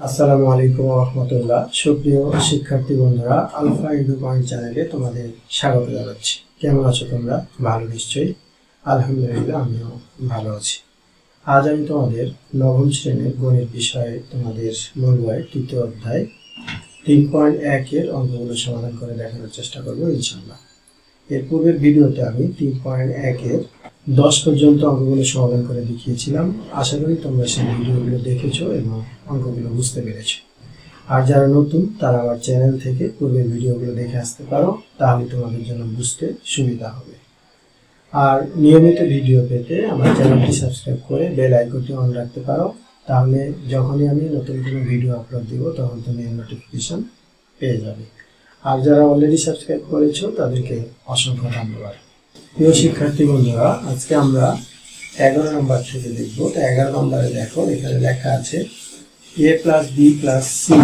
আসসালামু আলাইকুম ওয়া রাহমাতুল্লাহ। সুপ্রিয় শিক্ষার্থী বন্ধুরা, আলফা এডু পয়েন্ট চ্যানেলে তোমাদের স্বাগত জানাচ্ছি। কেমন আছো তোমরা? ভালো নিশ্চয়ই। আলহামদুলিল্লাহ, আমিও ভালো আছি। আজ আমি তোমাদের নবম শ্রেণীর গণিত বিষয়ে তোমাদের মূল বইয়ের তৃতীয় অধ্যায় 3.1 এর অঙ্কগুলো সমাধান করে দেখানোর চেষ্টা করব ইনশাআল্লাহ। এর পূর্বের ভিডিওতে আমি 3.1 এর 10 পর্যন্ত অঙ্কগুলো সমাধান করে দেখিয়েছিলাম। আশা করি তোমরা সেই ভিডিওগুলো দেখেছো এবং অঙ্কগুলো বুঝতে পেরেছো। আর যারা নতুন তারা আমার চ্যানেল থেকে পূর্বের ভিডিওগুলো দেখে আসতে পারো, তাহলে তোমাদের জন্য বুঝতে সুবিধা হবে। আর নিয়মিত ভিডিও পেতে আমার চ্যানেলটি সাবস্ক্রাইব করে বেল আইকনটি অন রাখতে পারো, তাহলে যখনই আমি নতুন কোনো ভিডিও আপলোড দিব তখন তুমি এর নোটিফিকেশন পেয়ে যাবে। আর যারা অলরেডি সাবস্ক্রাইব করেছো তাদেরকে অসংখ্য ধন্যবাদ। প্রিয় শিক্ষার্থী বন্ধুরা, আজকে আমরা 11 নম্বর থেকে দেখব। তো 11 নম্বরে দেখো, এখানে লেখা আছে a plus B plus C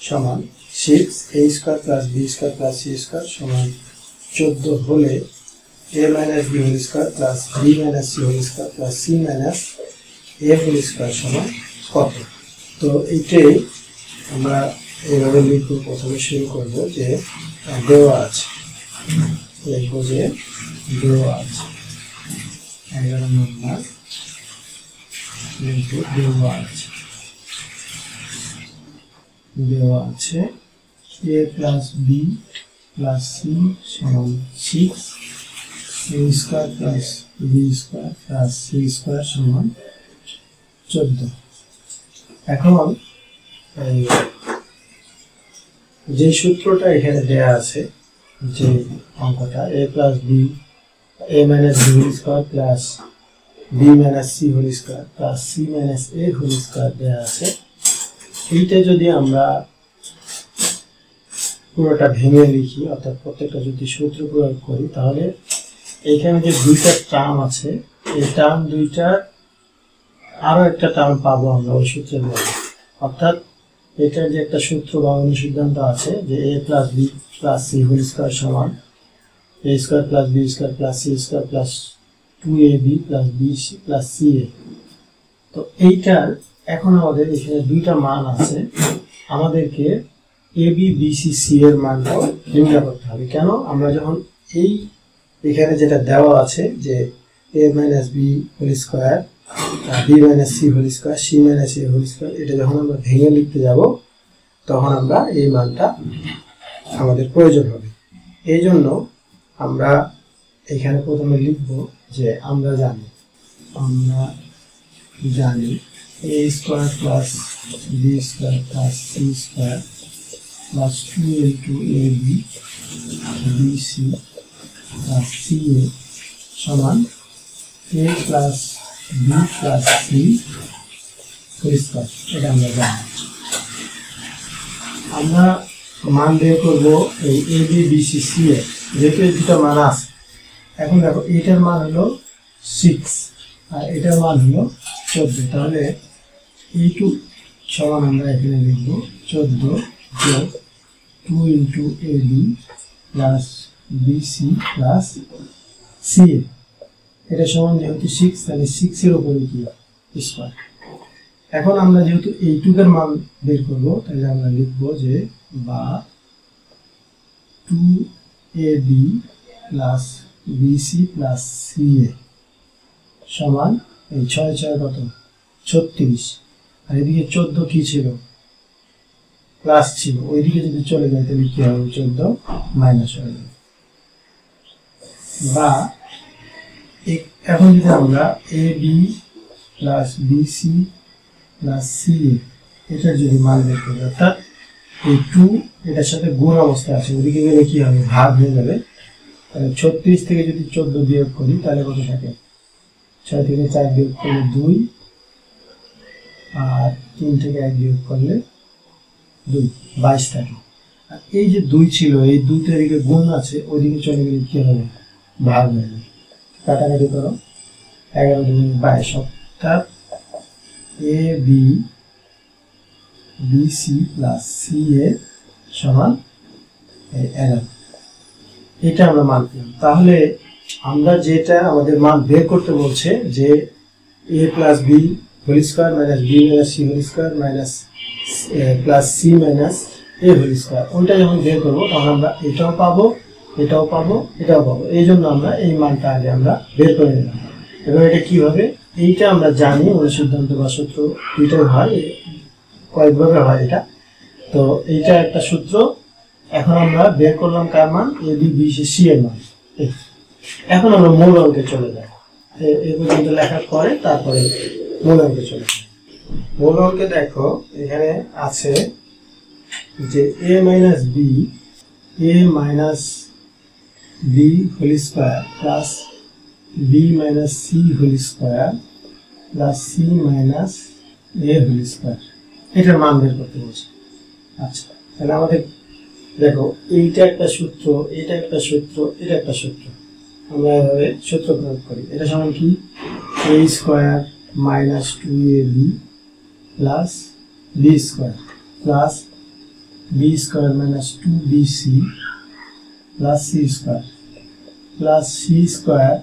সমান 6 a square plus B square plus C square সমান 14 হলে a minus B whole square plus B minus C whole square plus C minus a whole square সমান কত? তো এইটাই আমরা এইভাবে লিখব। প্রথমে শুরু করব যে দেওয়া আছে, লিখবো যে দেওয়া আছে 11 নম্বর, লিখবো দেওয়া আছে a plus B plus C সমান 6 a square plus B square plus C square সমান 14। এখন যে সূত্রটা এখানে দেয়া আছে, যে অঙ্কটা a plus B a minus B whole square plus B minus C whole square plus C minus a whole square দেয়া আছে, এইটা যদি আমরা পুরোটা ভেঙে লিখি, অর্থাৎ প্রত্যেকটা যদি সূত্র প্রয়োগ করি, তাহলে এখানে যে দুইটা টার্ম আছে, এই টার্ম দুইটার আরো একটা টার্ম পাবো আমরা ওই সূত্রের মধ্যে। অর্থাৎ এটার যে একটা সূত্র বা অনুসিদ্ধান্ত আছে যে a plus B plus C whole square সমান a square plus B square plus C square plus 2ab plus bc plus ca। তো এইটার এখন আমাদের এখানে দুইটা মান আছে, আমাদেরকে ab bc c এর মানটা নির্ণয় করতে হবে। কেন? আমরা যখন এই এখানে যেটা দেওয়া আছে যে a minus B whole square B minus C whole square C minus a whole square, এটা যখন আমরা ভেঙে লিখতে যাব তখন আমরা এই মানটা আমাদের প্রয়োজন হবে। এই জন্য আমরা এখানে প্রথমে লিখব যে আমরা জানি a square plus B square plus C square plus 2 into ab bc plus ca সমান a plus b plus c whole square. এটা আমরা জানি। আমরা মান বের করবো এই a b b c c এর, যেহেতু এই দুটো মান আছে। এখন দেখো, এটার মান হলো 6 আর এটার মান হলো 14, তাহলে এইটু সমান আমরা এখানে লিখবো 14 যোগ 2 into ab plus bc plus ca। এটা সমান যেহেতু 6, তাহলে 6 এর উপরে কি স্কয়ার। এখন আমরা যেহেতু এইটুকের মান বের করবো, তাহলে আমরা লিখবো যে বা 2ab plus bc plus ca সমান এই 6 6 কত 36। আর এদিকে 14 কি ছিল? প্লাস ছিল, ওইদিকে যদি চলে যায় তাহলে কি হবে? 14 মাইনাস হয়ে যাবে। বা এখন যদি আমরা ab plus bc plus ca এটার যদি মান বের করি, অর্থাৎ এই 2 এটার সাথে গুণ অবস্থায় আছে, ওদিকে গেলে কি হবে? ভাগ হয়ে যাবে। তাহলে 36 থেকে যদি 14 বিয়োগ করি তাহলে কত থাকে? 6 থেকে 4 বিয়োগ করলে 2, আর 3 থেকে 1 বিয়োগ করলে 2, 22 থাকে। আর এই যে 2 ছিল, এই 2 তে এদিকে গুণ আছে, ওইদিকে চলে গেলে কি হবে? ভাগ হয়ে যাবে। কাটাকাটি করো, 11 2 22, অর্থাৎ a b bc plus ca সমান 11। এটা আমরা মান পেলাম। তাহলে আমরা যেটা আমাদের মান বের করতে বলছে যে a plus B whole square minus B minus C whole square minus plus C minus A whole square, ওইটা যখন বের করবো তখন আমরা এটাও পাবো, এটাও পাবো, এটাও পাবো। এই জন্য আমরা এই মানটা আগে আমরা বের করে নিলাম। এবার এটা কি হবে, এইটা আমরা জানি অনুসিদ্ধান্ত বা সূত্র দুইটাই হয়, কয়েকভাবে হয় এটা। তো এইটা একটা সূত্র। এখন আমরা বের করলাম কার মান, এ বি বি সি এর মান। এখন আমরা মূল অঙ্কে চলে যাই, এই পর্যন্ত লেখার পরে তারপরে মূল অঙ্কে চলে যাই। মূল অঙ্কে দেখো এখানে আছে যে a minus B whole square plus B minus C whole square plus C minus A whole square, এটার মান বের করতে বলছে। আচ্ছা, তাহলে আমাদের দেখো এইটা একটা সূত্র, এটা একটা সূত্র, এটা একটা সূত্র, আমরা এভাবে সূত্র প্রয়োগ করি। এটা সমান কি, a square minus 2ab plus b square plus b square minus 2bc plus c square plus c square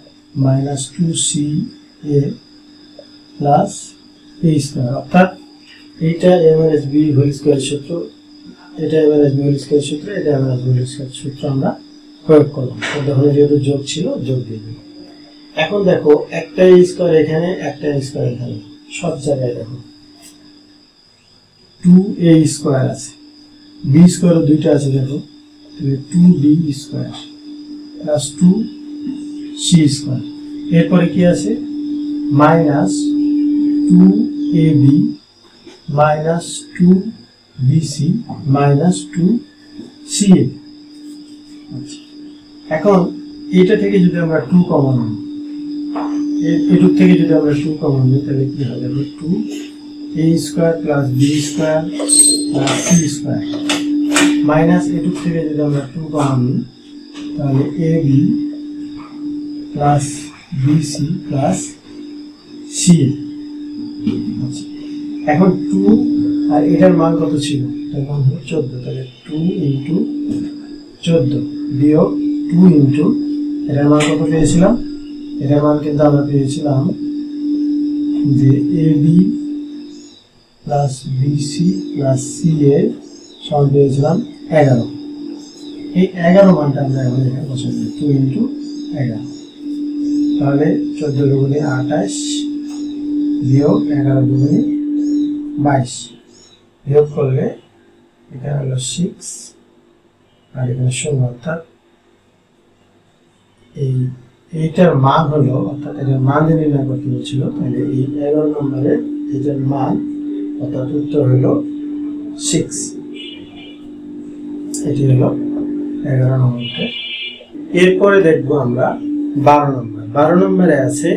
minus 2ca plus a square. অর্থাৎ এইটা a minus B whole square সূত্র, এটা a minus B whole square সূত্র, এটা a minus B whole square সূত্র আমরা প্রয়োগ করলাম। তখন যেহেতু যোগ ছিল যোগ দিয়ে দিই। এখন দেখো একটা স্কোয়ার এখানে, একটা স্কোয়ার এখানে, সব জায়গায় দেখো 2a স্কোয়ার আছে, বি স্কোয়ার দুইটা আছে দেখো, 2b square plus 2c square. এরপরে কি আছে, minus 2ab minus 2bc minus 2ca। আচ্ছা, এখন এটা থেকে যদি আমরা 2 কমন নিই, এটুক থেকে যদি আমরা 2 কমন নিই তাহলে কি হবে, 2a square plus b square plus c square minus এটুক থেকে যদি আমরা 2 কমন নিই তাহলে ab plus bc plus c. আচ্ছা, এখন 2 আর এটার মান কত ছিল, এটার মান হলো 14, তাহলে 2 ইন্টু 14 বিয়োগ 2 ইন্টু এটার মান কত পেয়েছিলাম, এটার মান কিন্তু আমরা পেয়েছিলাম যে a b plus bc plus c a সমান পেয়েছিলাম 11। এই 11 মানটা আমরা এখন এখানে বসাই দিই, 2 ইন্টু 11, তাহলে 14 দুগুণে 28 বিয়োগ 11 দুগুণে 22, বিয়োগ করলে এখানে হলো 6 আর এখানে 0। অর্থাৎ এইটার মান হলো, অর্থাৎ এটার মান নির্ণয় করতে হচ্ছিল, তাহলে এই 11 নম্বরের এটার মান অর্থাৎ উত্তর হলো 6। এটি হলো 11 নম্বর। এরপরে দেখবো আমরা 12 নম্বর। 12 নম্বরে আছে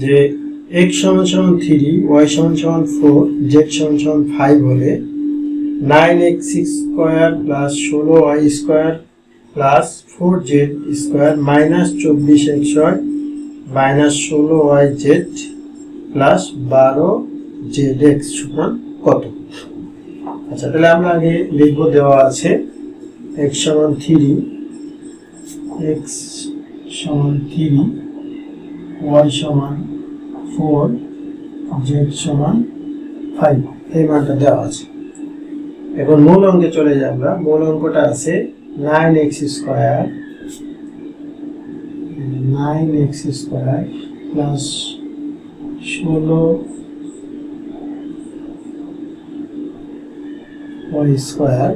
যে x সমান সমান 3, y সমান সমান 4, z সমান সমান 5 হলে 9x square plus 16y square plus 4z square minus 24xy minus 16yz plus 12zx সমান কত। আচ্ছা, তাহলে আমরা আগে লিখব, দেওয়া আছে x সমান 3, y সমান 4, z সমান 5, এই মানটা দেওয়া আছে। এখন মূল অঙ্কে চলে যাই আমরা। মূল অঙ্কটা আছে 9x square plus 16y square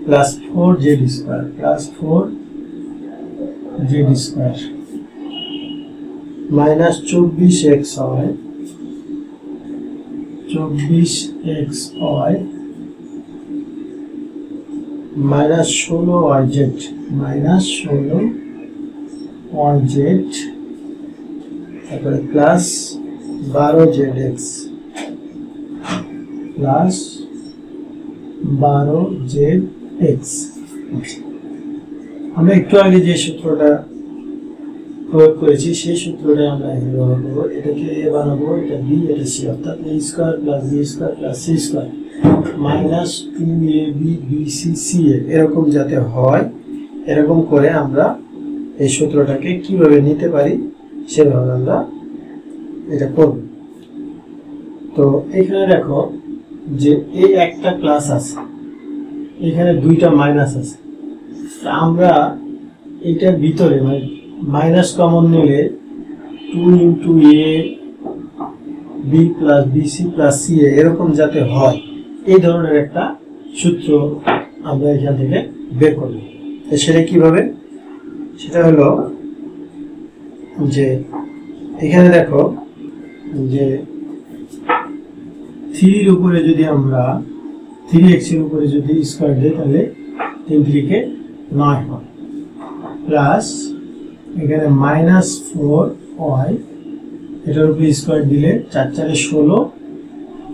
plus 4z square plus 4z square minus 24xy minus 16yz তারপরে প্লাস 12zx প্লাস 12zx। আমরা একটু আগে যে সূত্রটা প্রয়োগ করেছি সেই সূত্রটা আমরা এখানে ব্যবহার করবো। এটাকে এ বানাবো, এটা বি, এটা সি, অর্থাৎ a square plus b square plus c square minus 2ab bc ca এরকম যাতে হয়, এরকম করে আমরা এই সূত্রটাকে কিভাবে নিতে পারি সেভাবে আমরা এটা করব। তো এখানে দেখো যে এই একটা প্লাস আছে, এখানে দুইটা মাইনাস আছে। আমরা এটার ভিতরে মানে মাইনাস কমন নিলে 2 into a b plus bc plus c এরকম যাতে হয় এই ধরনের একটা সূত্র আমরা এখান থেকে বের করব। সেটা কিভাবে? সেটা হলো যে এখানে দেখো যে 3 এর উপরে যদি আমরা 3x এর উপরে যদি স্কয়ার দেই তাহলে 3 3 9 হয়, প্লাস এখানে -4y এটার উপরে স্কয়ার দিলে 4 4 16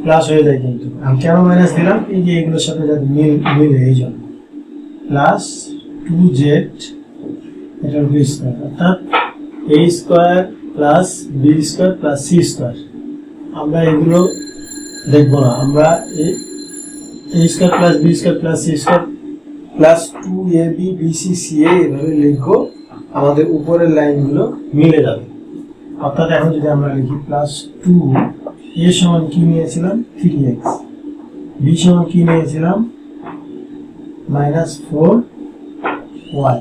প্লাস হয়ে যায়। কিন্তু আমি কেন মাইনাস দিলাম? এই যে এগুলোর সাথে যাতে মিলে এই জন্য, প্লাস 2z এটার উপরে স্কয়ার, অর্থাৎ a square plus b square plus c square. আমরা এগুলো দেখবো না, আমরা a square plus b square plus c square plus 2ab bc ca এভাবে লিখবো, আমাদের উপরের লাইনগুলো মিলে যাবে। অর্থাৎ এখন যদি আমরা লিখি প্লাস 2 a সমান কি নিয়েছিলাম 3x, b সমান কি নিয়েছিলাম -4y,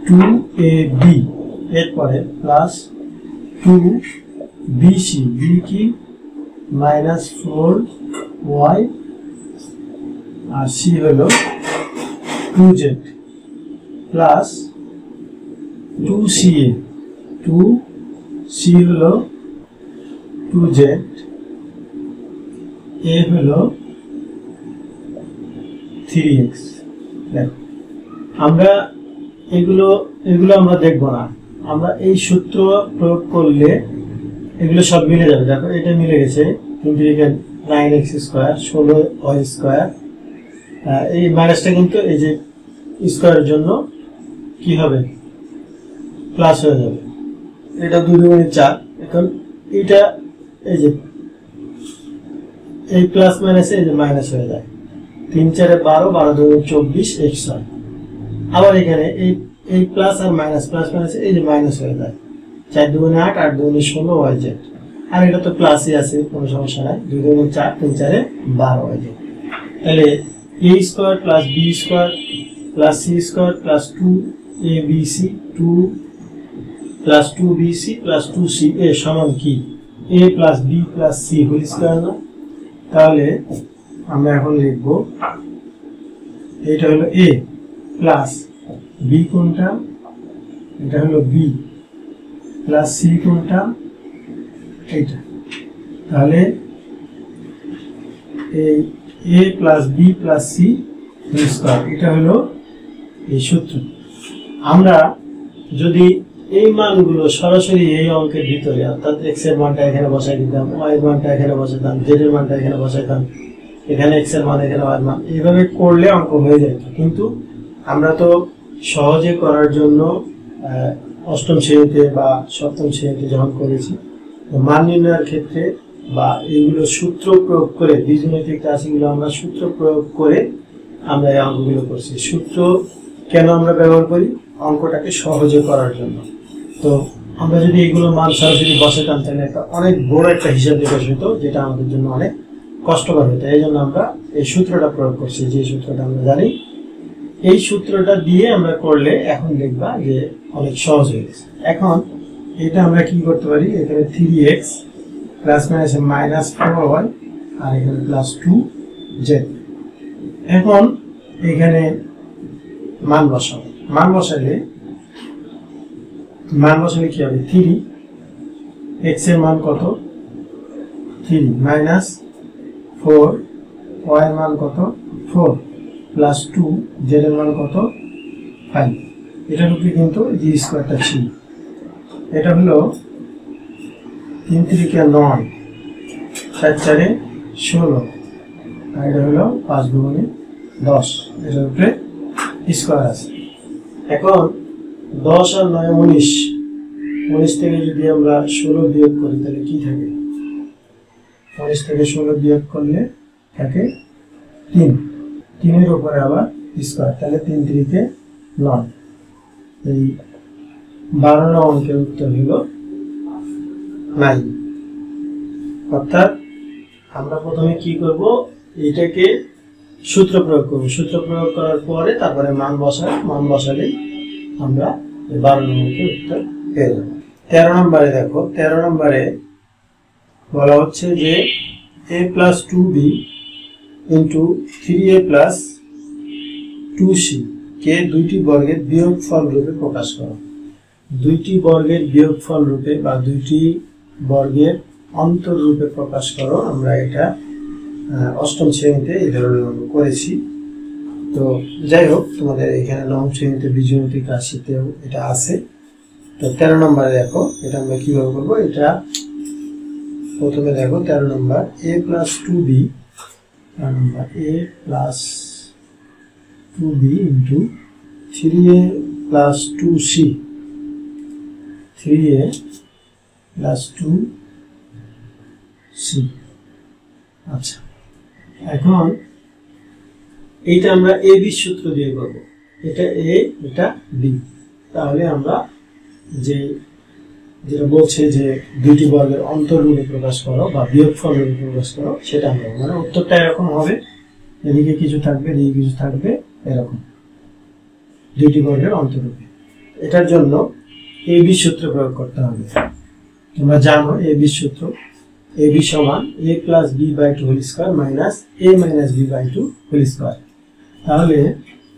2ab এরপরে প্লাস 2bc, b কি -4y আর c হলো 2z প্লাস 2ca, 2c হলো 2z, a হলো 3x। দেখো আমরা এগুলো আমরা দেখব না, আমরা এই সূত্র প্রয়োগ করলে এগুলো সব মিলে যাবে। দেখো এটা মিলে গেছে, 9x স্কয়ার 16y স্কয়ার, এই মাইনাসটা কিন্তু এই যে স্কয়ারের জন্য কি হবে প্লাস হয়ে যাবে, এটা 2 দুগুণে 4। এখন এটা এই যে এই প্লাস মাইনাসে এই যে মাইনাস হয়ে যায়, 3 4 12 12 2 24 x হয়। আবার এখানে এই প্লাস আর মাইনাস প্লাস মাইনাস এই যে মাইনাস হয়ে যায়, 4 দুগুণে 8 8 দুগুণে 16 yz। আর এটা তো প্লাসই আছে, কোনো সমস্যা নাই, 2 দুগুণে 4 3 4 12 yz। তাহলে a square plus b square plus c square plus 2abc 2 plus 2bc plus 2ca সমান কি a plus b plus c whole square না? তাহলে আমরা এখন লিখব এটা হলো a প্লাস b কোনটা, এটা হলো b প্লাস c কোনটা, এইটা। তাহলে এই a plus b plus c whole square, এটা হলো এই সূত্র। আমরা যদি এই মানগুলো সরাসরি এই অঙ্কের ভিতরে, অর্থাৎ x এর মানটা এখানে বসাই দিতাম, y এর মানটা এখানে বসাইতাম, z এর মানটা এখানে বসাইতাম, এখানে x এর মান এখানে y এর মান, এইভাবে করলে অঙ্ক হয়ে যেত। কিন্তু আমরা তো সহজে করার জন্য অষ্টম শ্রেণীতে বা সপ্তম শ্রেণীতে যখন করেছি, মান নির্ণয়ের ক্ষেত্রে বা এইগুলো সূত্র প্রয়োগ করে, বীজগণিতিক রাশিগুলো আমরা সূত্র প্রয়োগ করে আমরা এই অঙ্কগুলো করছি। সূত্র কেন আমরা ব্যবহার করি? অঙ্কটাকে সহজে করার জন্য। তো আমরা যদি এগুলো মান সরাসরি বসাতাম তাহলে একটা অনেক বড় একটা হিসাব নিকাশ হতো, যেটা আমাদের জন্য অনেক কষ্টকর হতো। এই জন্য আমরা এই সূত্রটা প্রয়োগ করছি, যে সূত্রটা আমরা জানি। এই সূত্রটা দিয়ে আমরা করলে এখন দেখবা যে অনেক সহজ হয়ে গেছে। এখন এটা আমরা কি করতে পারি, এখানে 3x প্লাস মাইনাস -4y আর এখানে প্লাস 2z। এখন এখানে মান বসাবো, মান বসালে কি হবে 3, x এর মান কত 3 মাইনাস 4, y এর মান কত 4 প্লাস 2, z এর মান কত 5। এটার উপরে কিন্তু জি স্কয়ারটা ছিল, এটা হলো 3 3 9 4 4 16 আর এটা হলো 5 দুগুণে 10, এটার উপরে স্কয়ার আছে। এখন 10 আর 9 19, 19 থেকে যদি আমরা 16 বিয়োগ করি তাহলে কি থাকে, 19 থেকে 16 বিয়োগ করলে থাকে 3, 3 এর উপরে আবার স্কয়ার, তাহলে 3 3 9। এই 12 নং অঙ্কের উত্তর হলো 9। অর্থাৎ আমরা প্রথমে কি করব, এটাকে সূত্র প্রয়োগ করব। সূত্র প্রয়োগ করার পরে তারপরে মান বসালেই আমরা 12 নম্বরকে উত্তর পেয়ে যাব। 13 নম্বরে দেখো, 13 নম্বরে বলা হচ্ছে যে a + 2b * 3a + 2c কে দুইটি বর্গের বিয়োগফল রূপে প্রকাশ করো। দুইটি বর্গের বিয়োগফল রূপে বা দুইটি বর্গের অন্তর রূপে প্রকাশ করো। আমরা এটা অষ্টম শ্রেণীতে এই ধরনের অঙ্ক করেছি। তো যাই হোক, তোমাদের এখানে নবম শ্রেণীতে বীজগণিত রাশিতেও এটা আছে। তো 13 নম্বরে দেখো, এটা আমরা কিভাবে করবো। এটা প্রথমে দেখো 13 নম্বর a + 2b * 3a + 2c 3a + 2c। আচ্ছা, এখন এইটা আমরা a b সূত্র দিয়ে করব। এটা a, এটা b। তাহলে আমরা যেটা বলছে যে দুইটি বর্গের অন্তর রূপে প্রকাশ করো বা বিয়োগফল রূপে প্রকাশ করো, সেটা আমরা মানে উত্তরটা এরকম হবে, এদিকে কিছু থাকবে, এদিকে কিছু থাকবে, এরকম দুইটি বর্গের অন্তর রূপে। এটার জন্য a b সূত্র প্রয়োগ করতে হবে। তোমরা জানো a b সূত্র, a b = a + b/2 2 - a - b/2 2। তাহলে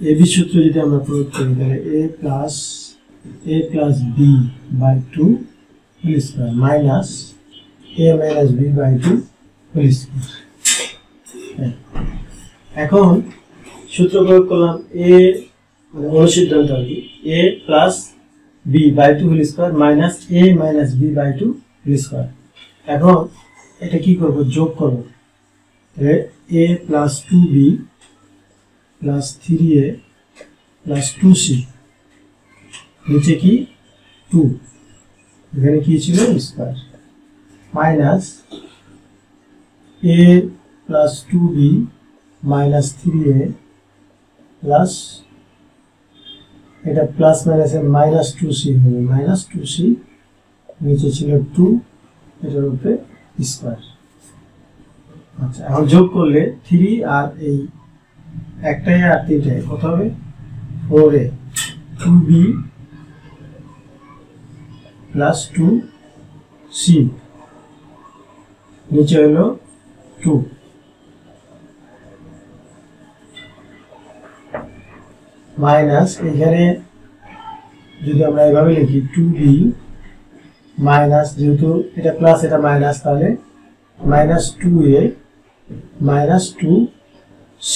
a b সূত্র যদি আমরা প্রয়োগ করি, তাহলে a + b/2 2 - a - b/2 2। এখন সূত্র প্রয়োগ করলাম, a মানে অনুসিদ্ধান্ত আর কি, a + b/2 2 - a - b/2 2। এখন এটা কি করব, যোগ করব। তাহলে a + 2b + 3a + 2c নিচে কি 2, এখানে কি ছিল square, minus a + 2b - 3a plus এটা প্লাস মাইনাসে -2c হবে, -2c নিচে ছিল 2, এটার উপরে স্কয়ার। আচ্ছা, এখন যোগ করলে 3 আর এই একটাই আর তিনটাই কত হবে, 4a 2b + 2c নিচে হলো 2 মাইনাস, এখানে যদি আমরা এভাবে লিখি 2b মাইনাস, যেহেতু এটা প্লাস এটা মাইনাস, তাহলে -2a - 2c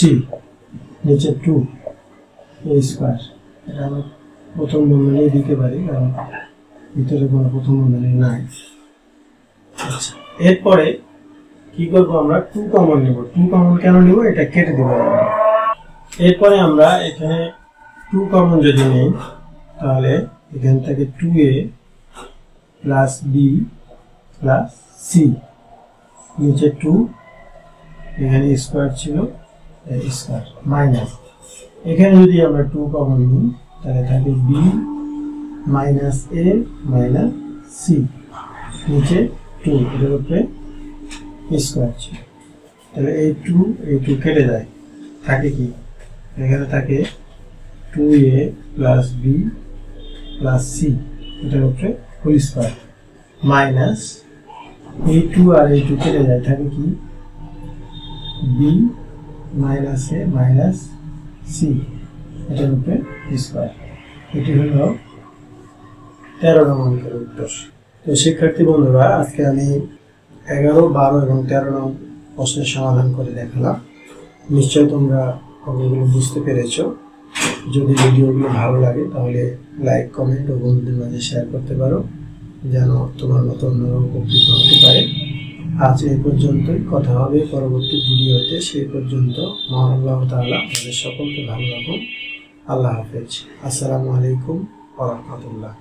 নিচে 2 a স্কয়ার। এটা আমরা প্রথম বন্ধনী দিতে পারি, কারণ ভিতরে কোনো প্রথম বন্ধনী নাই। আচ্ছা, এরপরে কি করব, আমরা 2 কমন নেব। 2 কমন কেন নেব, এটা কেটে দেব। এরপরে আমরা এখানে 2 কমন যদি নেই, তাহলে এখান থেকে 2a + b + c নিচে 2, এখানে স্কয়ার ছিল স্কয়ার, মাইনাস এখানে যদি আমরা 2 কমন নিই, তাহলে থাকে b - a - c নিচে 2, এটার উপরে স্কয়ার ছিল। তাহলে এই 2 কেটে যায়, থাকে কি, এখানে থাকে 2a + b + c এটার উপরে হোল স্কয়ার, মাইনাস এই 2 আর এই 2 কেটে যায়, থাকে কি b - a - c এটার উপরে স্কয়ার। এটি হলো 13 নম্বর অঙ্কের উত্তর। তো শিক্ষার্থী বন্ধুরা, আজকে আমি 11, 12 এবং 13 নং প্রশ্নের সমাধান করে দেখালাম। নিশ্চয় তোমরা অঙ্কগুলো বুঝতে পেরেছো। যদি ভিডিওগুলো ভালো লাগে তাহলে লাইক, কমেন্ট ও বন্ধুদের মাঝে শেয়ার করতে পারো, যেন তোমার মতো অন্যরা উপকৃত হতে পারে। আজ এই পর্যন্তই, কথা হবে পরবর্তী ভিডিওতে। সেই পর্যন্ত মহান আল্লাহ তাআলা আমাদের সকলকে ভালো রাখুন। আল্লাহ হাফেজ। আসসালামু আলাইকুম ওয়া রাহমাতুল্লাহ।